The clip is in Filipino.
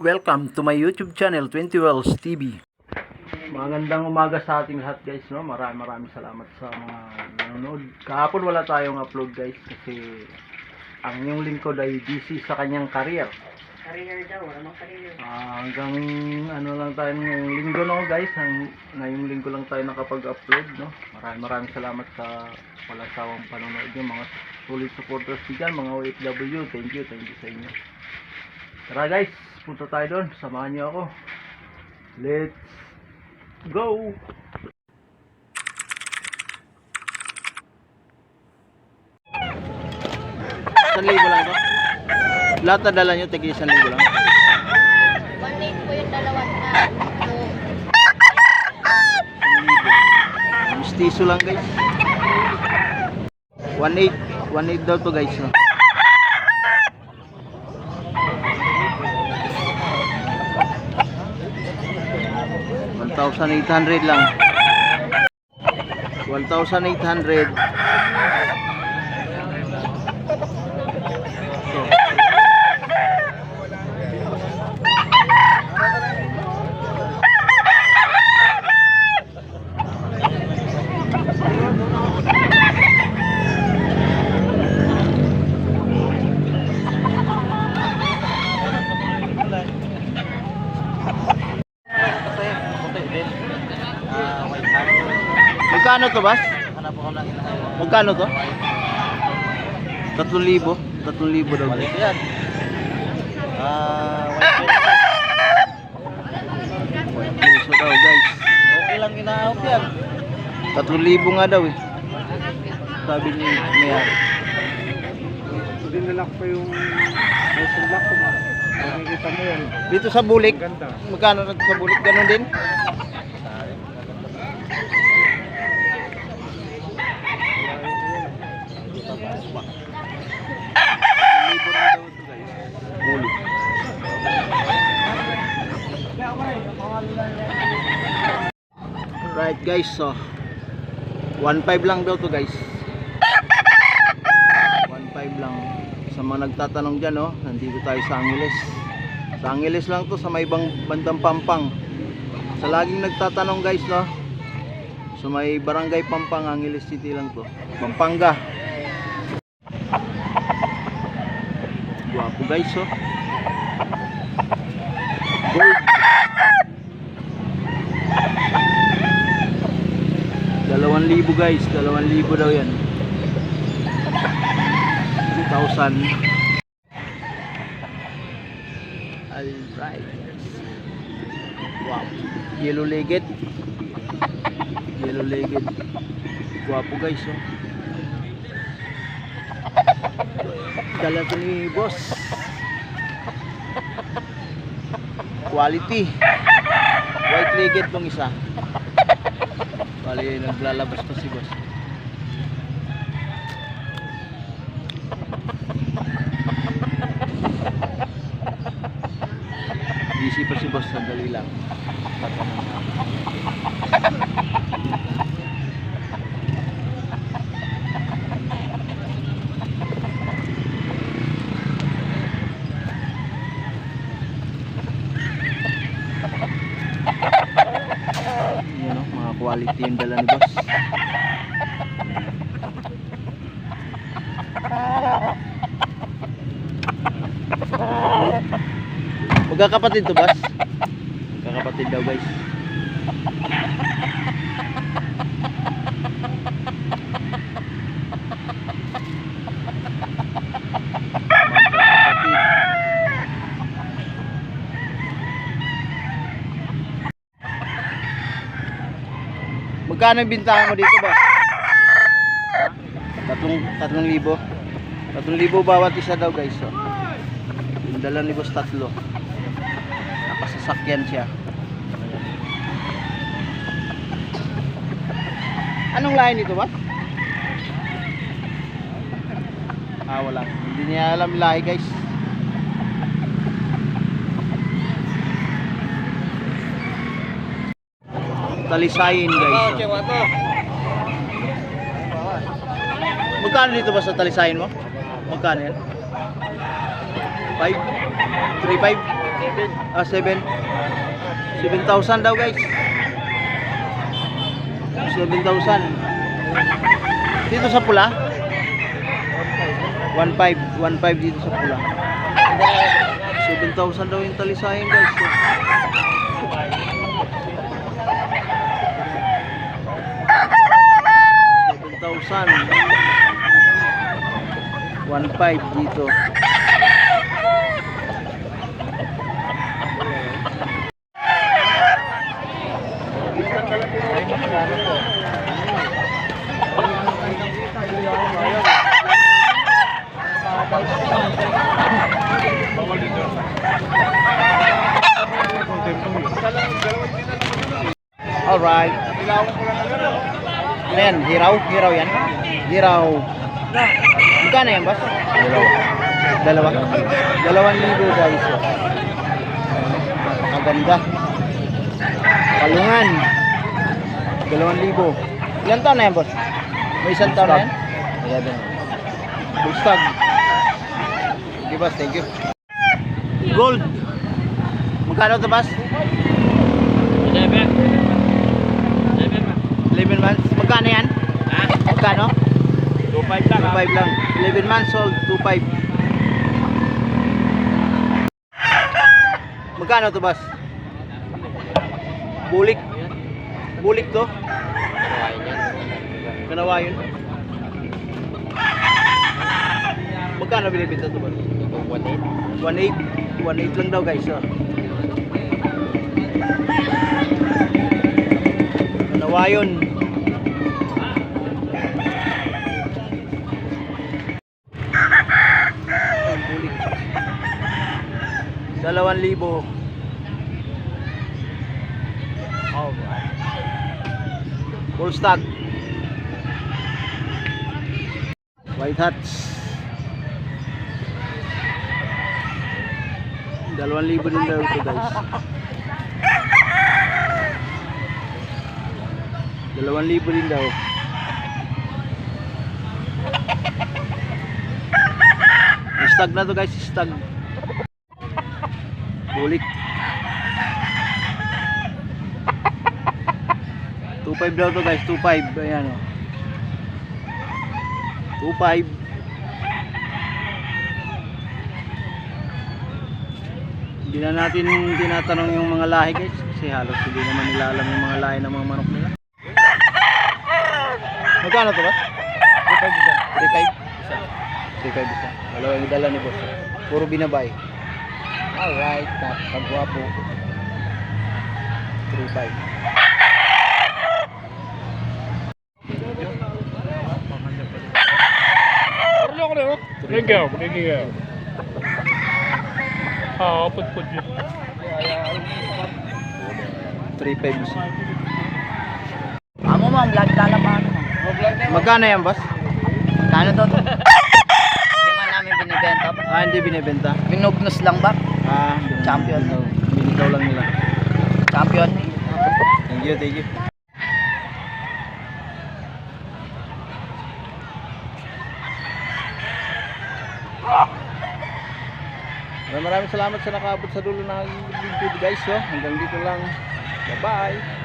Welcome to my YouTube channel, 20 Wells TV. Magandang umaga sa ating lahat guys, no? Maraming salamat sa mga nanonood. Kahapon wala tayong upload guys kasi ang yung lingkod ay busy sa kanyang career. Career daw, wala mang career. Hanggang ano lang tayo ngayong linggo, no guys? Ngayong linggo lang tayo nakapag-upload, no? Maraming salamat sa walang sawang panonood nyo, mga solid supporters dyan, mga OFW. Thank you sa inyo. Tara guys, punta tayo doon. Samahan niyo ako. Let's go! 1,000 lang to. Lahat na dala nyo, tigil 1,000 lang. 1.8 po yung dalawang na. Mistiso lang guys. 1,800 daw to guys, no? $1,800 lang. 1,800. Magkano to, boss? Magkano to? 3,000. 3,000 daw. Balik yan. 1,000 daw, guys. Okay lang ina-out yan. 3,000 nga daw eh. Sabi ni Mayor. Hindi nalak pa yung wrestle lock ko ba? Makikita mo yan. Dito sa bulik, Ganda. magkano sa bulik? Ganun din? Bulik. Right guys, so 1,500 lang daw to guys. 1,500 lang. Sa mga nagtatanong dyan, no, nandito tayo sa Angeles. Sa Angeles lang to, sa may bandang Pampang. Sa laging nagtatanong guys, no, sa may barangay Pampang, Angeles City lang to, Pampanga. Guwapo guys, oh. Gold. 2,000 guys, 2,000 daw yan. 2,000. Alright. Wow. Yellow legged. Yellow legged. Guwapo guys, oh. Dala to ni boss. Quality. White legged tong isa. Bali naglalabas pa si boss. Busy pa si boss, sandali lang. Yan, oh, mga quality yung dala ni boss. Magkakapatid to, boss? Magkakapatid daw, guys. Magkakapatid. Magkano yung bintahan mo dito, boss? 3,000. 3,000 bawat isa daw, guys. So, yung dala ni boss 3. Nakasasakyan siya. Anong lahi nito, boss? Wala. Hindi niya alam lahi, guys. Talisayin, guys. Magkano dito ba sa talisayin mo? Magkano yan? 5? 3.5? 7. 7,000 daw guys. 7,000. Dito sa pula? 1.5. 1.5 dito sa pula. 7,000 daw yung talisayan guys. 7,000. 1.5 dito. Alright. Ano yan? Hiraw? Hiraw yan? Hiraw. Magkano yan, boss? Dalawa. 2,000 guys. Napakaganda. Palungan. 2,000. Ilan taon na yan, boss? May isang taon na yan? 11. Full stag. Okay, boss. Thank you. Gold. Magkano ito, boss? 11 months. Magkano yan? Ha? Magkano? 2.5 lang. 2.5 lang. 11 months old, 2.5. Magkano to, boss? Bulik. Bulik to? Kanawa yun. Magkano binibenta to, boss? 1.8. 1.8. 1.8 lang daw, guys. Oh. Kanawa yun. Dalawang libo. Alright. Full stock. White hats. 2,000 din daw ito, guys. 2,000 din daw. Stag na to, guys. Stag. Bulik. 2.5 daw to, guys. 2.5. Ayan o. 2.5. Hindi na natin tinatanong yung mga lahi, guys, kasi halos hindi naman nila alam yung mga lahi ng mga manok nila. Magkano to, ba? 3.5 isa. 3.5 isa. Wala yung dala ni boss. Puro binabay. Alright, pagwapo. 3.5. Legal. Put yun. 3.5 isa. Amo mo, ang vlog lalaban. Magkano yan, boss? Kano to? Hindi man namin binibenta. Ah, hindi binibenta. Binugnos lang ba? Ah, Champion. binitaw lang nila. Champion. Thank you, thank you. Maraming salamat sa nakaabot sa dulo ng video, guys. Hanggang dito lang. Bye-bye.